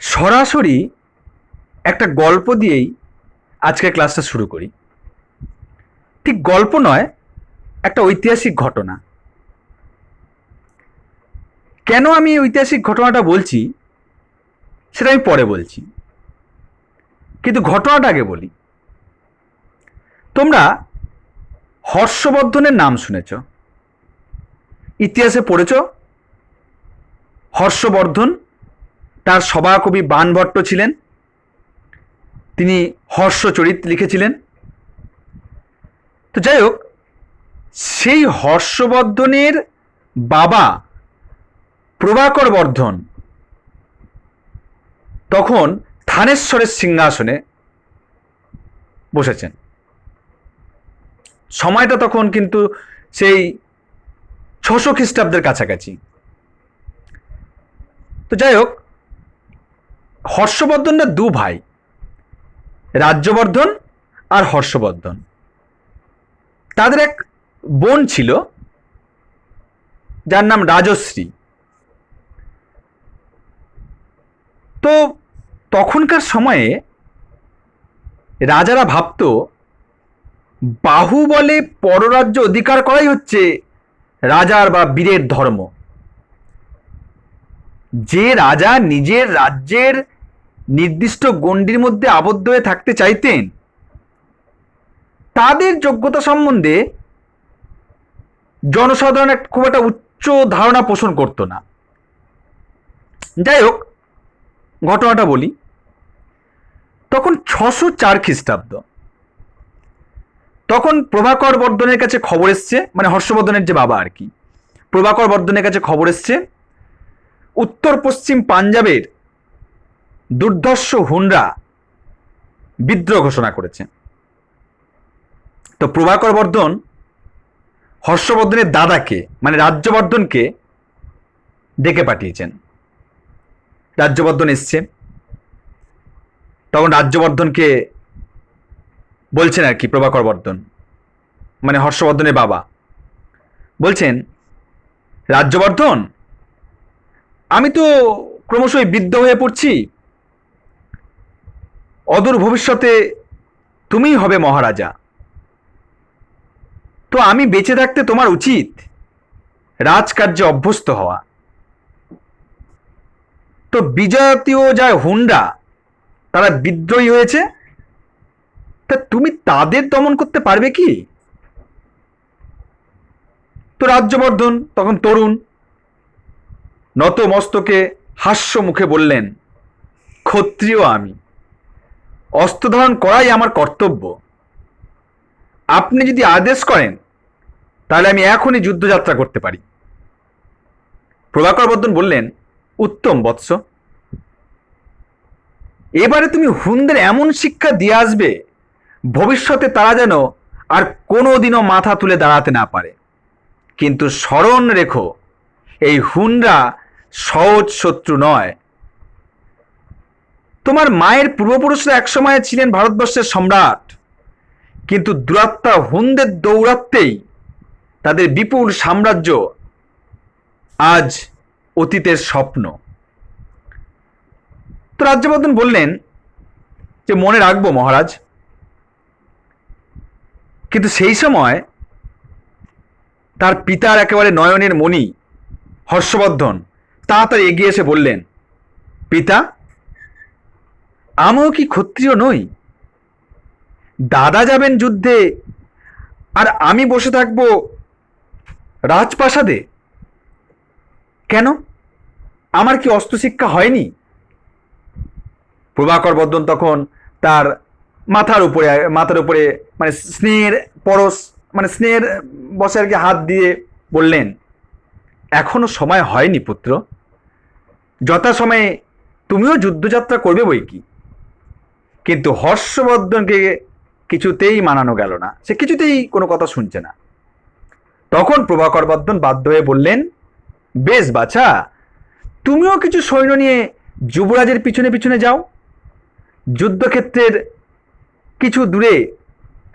সরাসরি একটা গল্প দিয়েই আজকের ক্লাসটা শুরু করি। ঠিক গল্প নয়, একটা ঐতিহাসিক ঘটনা। কেন আমি এই ঐতিহাসিক ঘটনাটা বলছি সেটা আমি পরে বলছি, কিন্তু ঘটনাটা আগে বলি। তোমরা হর্ষবর্ধনের নাম শুনেছ, ইতিহাসে পড়েছ। হর্ষবর্ধন, তার সভাকবি বাণভট্ট ছিলেন, তিনি হর্ষচরিত লিখেছিলেন। তো যাই হোক, সেই হর্ষবর্ধনের বাবা প্রভাকর বর্ধন তখন থানেশ্বরের সিংহাসনে বসেছেন। সময়টা তখন কিন্তু সেই 600 খ্রিস্টাব্দের কাছাকাছি। তো যাই হোক, হর্ষবর্ধনরা দু ভাই, রাজ্যবর্ধন আর হর্ষবর্ধন। তাদের এক বোন ছিল যার নাম রাজশ্রী। তো তখনকার সময়ে রাজারা ভাবত বাহুবলে পররাজ্য অধিকার করাই হচ্ছে রাজার বা বীরের ধর্ম। যে রাজা নিজের রাজ্যের নির্দিষ্ট গণ্ডির মধ্যে আবদ্ধ হয়ে থাকতে চাইতেন, তাদের যোগ্যতা সম্বন্ধে জনসাধারণ খুব একটা উচ্চ ধারণা পোষণ করত না। যাই হোক, ঘটনাটা বলি। তখন 604 খ্রিস্টাব্দ। তখন প্রভাকর বর্ধনের কাছে খবর এসছে, মানে হর্ষবর্ধনের যে বাবা আর কি, প্রভাকর বর্ধনের কাছে খবর এসছে উত্তর পশ্চিম পাঞ্জাবের দুর্ধর্ষ হুনরা বিদ্রোহ ঘোষণা করেছে। তো প্রভাকর বর্ধন হর্ষবর্ধনের দাদাকে মানে রাজ্যবর্ধনকে ডেকে পাঠিয়েছেন। রাজ্যবর্ধন এসছে, তখন রাজ্যবর্ধনকে বলছেন আর কি, প্রভাকর বর্ধন মানে হর্ষবর্ধনের বাবা বলছেন, রাজ্যবর্ধন, আমি তো ক্রমশই বৃদ্ধ হয়ে পড়ছি, অদূর ভবিষ্যতে তুমিই হবে মহারাজা। তো আমি বেঁচে থাকতে তোমার উচিত রাজকার্যে অভ্যস্ত হওয়া। তো বিজাতীয় যা হুন্ডা, তারা বিদ্রোহী হয়েছে, তা তুমি তাদের দমন করতে পারবে কি? তো রাজ্যবর্ধন তখন তরুণ, নত মস্তকে হাস্য মুখে বললেন, ক্ষত্রিয় আমি, অস্ত্র ধারণ করাই আমার কর্তব্য। আপনি যদি আদেশ করেন তাহলে আমি এখনই যুদ্ধযাত্রা করতে পারি। প্রভাকর বর্ধন বললেন, উত্তম বৎস, এবারে তুমি হুনদের এমন শিক্ষা দিয়ে আসবে ভবিষ্যতে তারা যেন আর কোনোদিনও মাথা তুলে দাঁড়াতে না পারে। কিন্তু স্মরণ রেখো, এই হুনরা সহজ শত্রু নয়। তোমার মায়ের পূর্বপুরুষরা একসময় ছিলেন ভারতবর্ষের সম্রাট, কিন্তু দুরাত্মা হুনদের দৌরাত্মেই তাদের বিপুল সাম্রাজ্য আজ অতীতের স্বপ্ন। তো রাজ্যবর্ধন বললেন যে মনে রাখবো মহারাজ। কিন্তু সেই সময় তার পিতার একেবারে নয়নের মণি হর্ষবর্ধন তাড়াতাড়ি এগিয়ে এসে বললেন, পিতা, আমিও কি ক্ষত্রিয় নই? দাদা যাবেন যুদ্ধে আর আমি বসে থাকবো রাজপ্রাসাদে? কেন, আমার কি অস্ত্রশিক্ষা হয়নি? প্রভাকর বর্ধন তখন তার মাথার উপরে মানে স্নেহের পরশ, মানে স্নেহের বসে আর কি হাত দিয়ে বললেন, এখনো সময় হয়নি পুত্র, যথাসময়ে তুমিও যুদ্ধযাত্রা করবে বই কি। কিন্তু হর্ষবর্ধনকে কিছুতেই মানানো গেল না, সে কিছুতেই কোনো কথা শুনছে না। তখন প্রভাকর বর্ধন বাধ্য হয়ে বললেন, বেশ বাছা, তুমিও কিছু সৈন্য নিয়ে যুবরাজের পিছনে পিছনে যাও। যুদ্ধক্ষেত্রের কিছু দূরে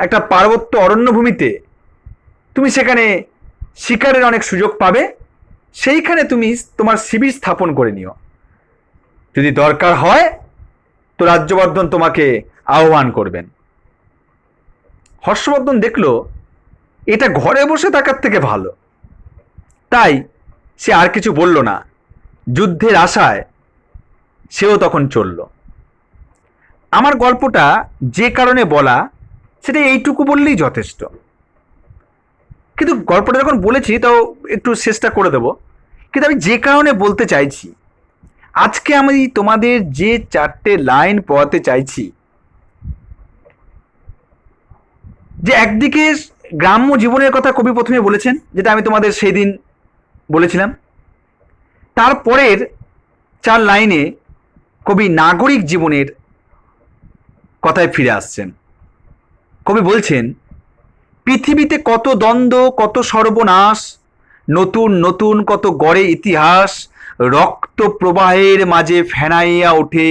একটা পার্বত্য অরণ্যভূমিতে তুমি সেখানে শিকারের অনেক সুযোগ পাবে, সেইখানে তুমি তোমার শিবির স্থাপন করে নিও। যদি দরকার হয় তো রাজ্যবর্ধন তোমাকে আহ্বান করবেন। হর্ষবর্ধন দেখলো এটা ঘরে বসে থাকার থেকে ভালো, তাই সে আর কিছু বলল না। যুদ্ধের আশায় সেও তখন চলল। আমার গল্পটা যে কারণে বলা সেটা এইটুকু বললেই যথেষ্ট। কিন্তু গল্পটা যখন বলেছি তাও একটু চেষ্টা করে দেব। কিন্তু আমি যে কারণে বলতে চাইছি, আজকে আমি তোমাদের যে 4টে লাইন পড়াতে চাইছি, যে একদিকে গ্রাম্য জীবনের কথা কবি প্রথমে বলেছেন, যেটা আমি তোমাদের সেই দিন বলেছিলাম। তারপরের 4 লাইনে কবি নাগরিক জীবনের কথায় ফিরে আসছেন। কবি বলছেন, পৃথিবীতে কত দ্বন্দ্ব, কত সর্বনাশ, নতুন নতুন কত গড়ে ইতিহাস, রক্ত প্রবাহের মাঝে ফেনাইয়া ওঠে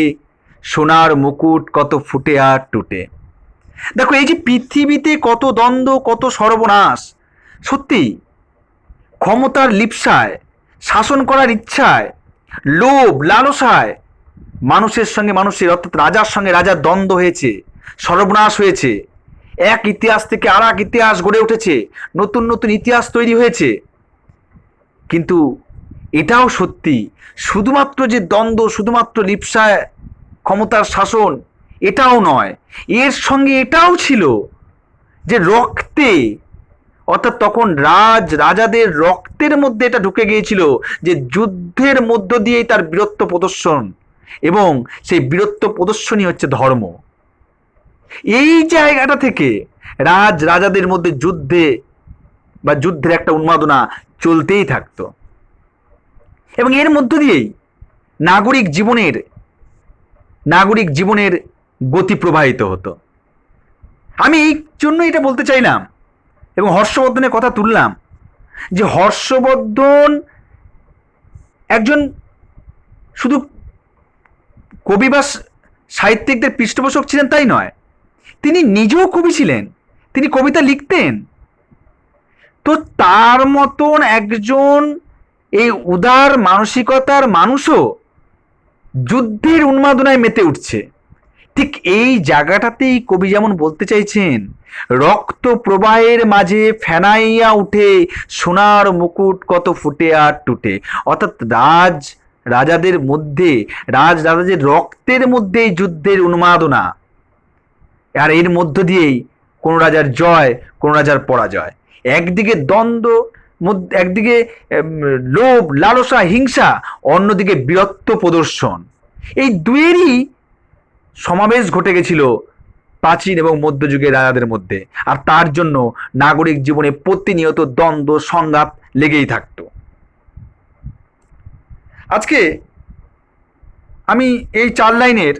সোনার মুকুট কত ফুটে আর টুটে। দেখো, এই যে পৃথিবীতে কত দ্বন্দ্ব, কত সর্বনাশ, সত্যি ক্ষমতার লিপ্সায়, শাসন করার ইচ্ছায়, লোভ লালসায় মানুষের সঙ্গে মানুষের, অর্থাৎ রাজার সঙ্গে রাজার দ্বন্দ্ব হয়েছে, সর্বনাশ হয়েছে। এক ইতিহাস থেকে আর এক ইতিহাস গড়ে উঠেছে, নতুন নতুন ইতিহাস তৈরি হয়েছে। কিন্তু এটাও সত্যি, শুধুমাত্র যে দ্বন্দ্ব, শুধুমাত্র লিপ্সায় ক্ষমতার শাসন, এটাও নয়, এর সঙ্গে এটাও ছিল যে রক্তে, অর্থাৎ তখন রাজাদের রক্তের মধ্যে এটা ঢুকে গিয়েছিল যে যুদ্ধের মধ্য দিয়েই তার বীরত্ব প্রদর্শন, এবং সেই বীরত্ব প্রদর্শনই হচ্ছে ধর্ম। এই জায়গাটা থেকে রাজাদের মধ্যে যুদ্ধের একটা উন্মাদনা চলতেই থাকতো, এবং এর মধ্য দিয়েই নাগরিক জীবনের গতি প্রবাহিত হতো। আমি এই জন্য এটা বলতে চাইলাম এবং হর্ষবর্ধনের কথা তুললাম, যে হর্ষবর্ধন একজন শুধু কবি বা সাহিত্যিকদের পৃষ্ঠপোষক ছিলেন তাই নয়, তিনি নিজেও কবি ছিলেন, তিনি কবিতা লিখতেন। তো তার মতন একজন এই উদার মানসিকতার মানুষও যুদ্ধের উন্মাদনায় মেতে উঠছে। ঠিক এই জায়গাটাতেই কবি যেমন বলতে চাইছেন, রক্ত প্রবাহের মাঝে ফেনাইয়া উঠে সোনার মুকুট কত ফুটে আর টুটে। অর্থাৎ রাজাদের মধ্যে, রাজাদের রক্তের মধ্যেই যুদ্ধের উন্মাদনা, আর এর মধ্য দিয়েই কোনো রাজার জয়, কোনো রাজার পরাজয়। একদিকে দ্বন্দ্ব, একদিকে লোভ লালসা হিংসা, অন্যদিকে বীরত্ব প্রদর্শন, এই দুয়েরই সমাবেশ ঘটে গেছিল প্রাচীন এবং মধ্যযুগের রাজাদের মধ্যে। আর তার জন্য নাগরিক জীবনে প্রতিনিয়ত দ্বন্দ্ব সংঘাত লেগেই থাকত। আজকে আমি এই 4 লাইনের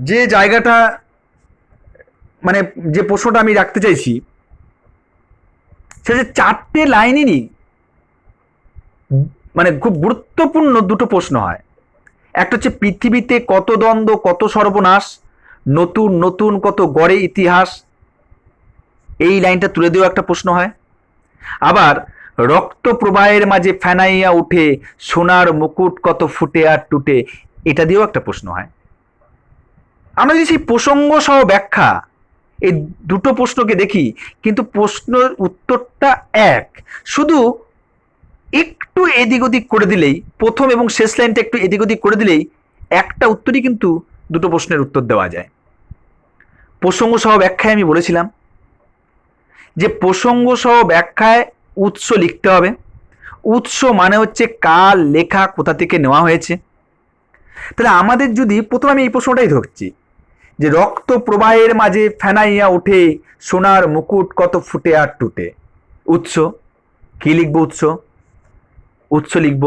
যে জায়গাটা, মানে যে প্রশ্নটা আমি রাখতে চাইছি, সেটা 4টে লাইনেরই মানে খুব গুরুত্বপূর্ণ দুটো প্রশ্ন হয়। একটা হচ্ছে পৃথিবীতে কত দ্বন্দ্ব, কত সর্বনাশ, নতুন নতুন কত গড়ে ইতিহাস, এই লাইনটা তুলে দিয়েও একটা প্রশ্ন হয়। আবার রক্ত প্রবাহের মাঝে ফেনাইয়া উঠে সোনার মুকুট কত ফুটে আর টুটে, এটা দিয়েও একটা প্রশ্ন হয়। আমরা যদি সেই প্রসঙ্গ সহ ব্যাখ্যা, এই দুটো প্রশ্নকে দেখি, কিন্তু প্রশ্নের উত্তরটা এক, শুধু একটু এদিক ওদিক করে দিলেই, প্রথম এবং শেষ লাইনটা একটু এদিক ওদিক করে দিলেই একটা উত্তরই কিন্তু দুটো প্রশ্নের উত্তর দেওয়া যায়। প্রসঙ্গ সহ ব্যাখ্যায় আমি বলেছিলাম যে প্রসঙ্গ সহ ব্যাখ্যায় উৎস লিখতে হবে। উৎস মানে হচ্ছে কার লেখা, কোথা থেকে নেওয়া হয়েছে। তাহলে আমাদের যদি প্রথমে, আমি এই প্রশ্নটাই ধরছি যে রক্ত প্রবাহের মাঝে ফেনাইয়া ওঠে সোনার মুকুট কত ফুটে আর টুটে, উৎস কি লিখব? উৎস লিখব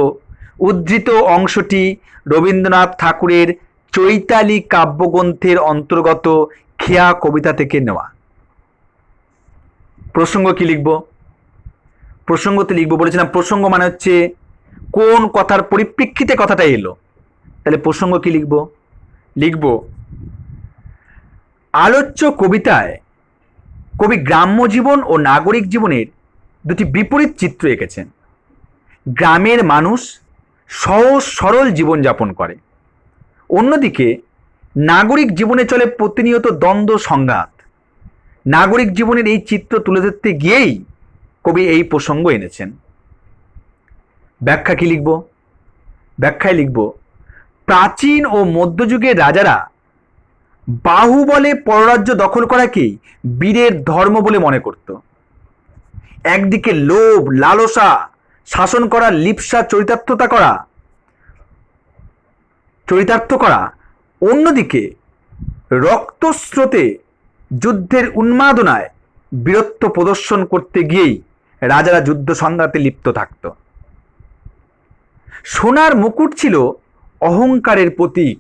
উদ্ধৃত অংশটি রবীন্দ্রনাথ ঠাকুরের চৈতালি কাব্যগ্রন্থের অন্তর্গত খেয়া কবিতা থেকে নেওয়া। প্রসঙ্গ কি লিখব? প্রসঙ্গতে লিখব, বলেছিলাম প্রসঙ্গ মানে হচ্ছে কোন কথার পরিপ্রেক্ষিতে কথাটা এলো। তাহলে প্রসঙ্গ কি লিখব আলোচ্য কবিতায় কবি গ্রাম্য জীবন ও নাগরিক জীবনের দুটি বিপরীত চিত্র এঁকেছেন। গ্রামের মানুষ সহজ সরল জীবনযাপন করে। অন্যদিকে নাগরিক জীবনে চলে প্রতিনিয়ত দ্বন্দ্ব সংঘাত। নাগরিক জীবনের এই চিত্র তুলে ধরতে গিয়েই কবি এই প্রসঙ্গ এনেছেন। ব্যাখ্যা কি লিখব? ব্যাখ্যায় লিখব, প্রাচীন ও মধ্যযুগের রাজারা বাহুবলে পররাজ্য দখল করাকেই বীরের ধর্ম বলে মনে করত। একদিকে লোভ, লালসা, শাসন করা, লিপ্সা, চরিতার্থ করা, অন্যদিকে রক্তস্রোতে যুদ্ধের উন্মাদনায় বীরত্ব প্রদর্শন করতে গিয়েই রাজারা যুদ্ধ সংঘাতে লিপ্ত থাকত। সোনার মুকুট ছিল অহংকারের প্রতীক।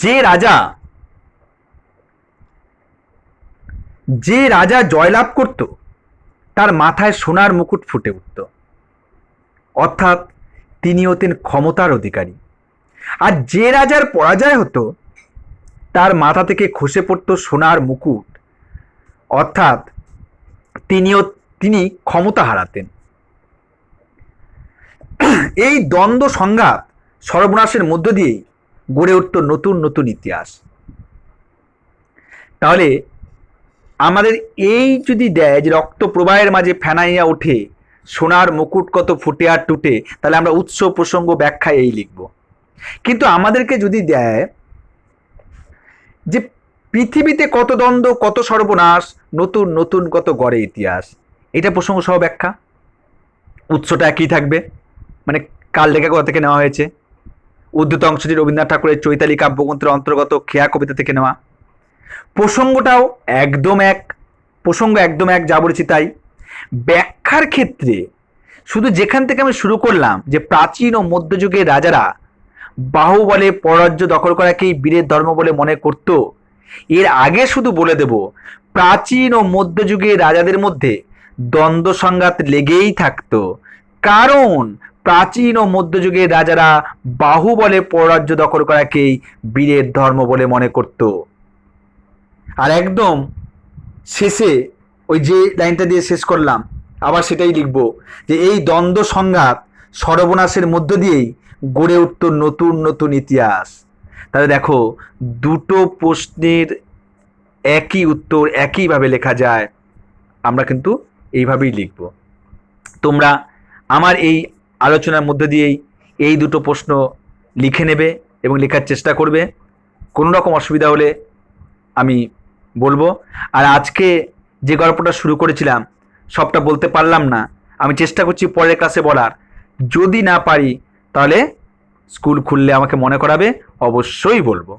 যে রাজা জয়লাভ করত তার মাথায় সোনার মুকুট ফুটে উঠত, অর্থাৎ তিনি হতেন ক্ষমতার অধিকারী। আর যে রাজার পরাজয় হতো তার মাথা থেকে খসে পড়ত সোনার মুকুট, অর্থাৎ তিনি ক্ষমতা হারাতেন। এই দ্বন্দ্ব সংঘাত সর্বনাশের মধ্য দিয়েই গড়ে উঠত নতুন নতুন ইতিহাস। তাহলে আমাদের এই যদি দেয় যে রক্ত প্রবাহের মাঝে ফেনাইয়া ওঠে সোনার মুকুট কত ফুটে আর টুটে, তাহলে আমরা উৎস প্রসঙ্গ ব্যাখ্যায় এই লিখব। কিন্তু আমাদেরকে যদি দেয় যে পৃথিবীতে কত দ্বন্দ্ব, কত সর্বনাশ, নতুন নতুন কত গড়ে ইতিহাস, এটা প্রসঙ্গ সহ ব্যাখ্যা। উৎসটা একই থাকবে, মানে কাল লেখা কথা থেকে নেওয়া হয়েছে। উদ্ধৃত অংশটি রবীন্দ্রনাথ ঠাকুরের চৈতালি কাব্যগ্রন্থের অন্তর্গত খেয়া কবিতা থেকে নেওয়া। প্রসঙ্গটাও প্রসঙ্গ একদম এক, যা বলেছি তাই। ব্যাখ্যার ক্ষেত্রে শুধু যেখান থেকে আমি শুরু করলাম যে প্রাচীন ও মধ্যযুগের রাজারা বাহুবলে পররাজ্য দখল করাকেই বীরের ধর্ম বলে মনে করত, এর আগে শুধু বলে দেব প্রাচীন ও মধ্যযুগের রাজাদের মধ্যে দ্বন্দ্ব সংঘাত লেগেই থাকতো, কারণ প্রাচীন ও মধ্যযুগের রাজারা বাহুবলে পররাজ্য দখল করাকেই বীরের ধর্ম বলে মনে করত। আর একদম শেষে ওই যে লাইনটা দিয়ে শেষ করলাম আবার সেটাই লিখব যে এই দ্বন্দ্ব সংঘাত সর্বনাশের মধ্য দিয়েই গড়ে উঠত নতুন নতুন ইতিহাস। তাহলে দেখো, দুটো প্রশ্নের একই উত্তর একইভাবে লেখা যায়, আমরা কিন্তু এইভাবেই লিখব। তোমরা আমার এই আলোচনার মধ্যে দিয়েই এই দুটো প্রশ্ন লিখে নেবে এবং লেখার চেষ্টা করবে। কোনো রকম অসুবিধা হলে আমি বলবো। আর আজকে যে গল্পটা শুরু করেছিলাম সবটা বলতে পারলাম না, আমি চেষ্টা করছি পরের ক্লাসে বলার। যদি না পারি তাহলে স্কুল খুললে আমাকে মনে করাবে, অবশ্যই বলবো।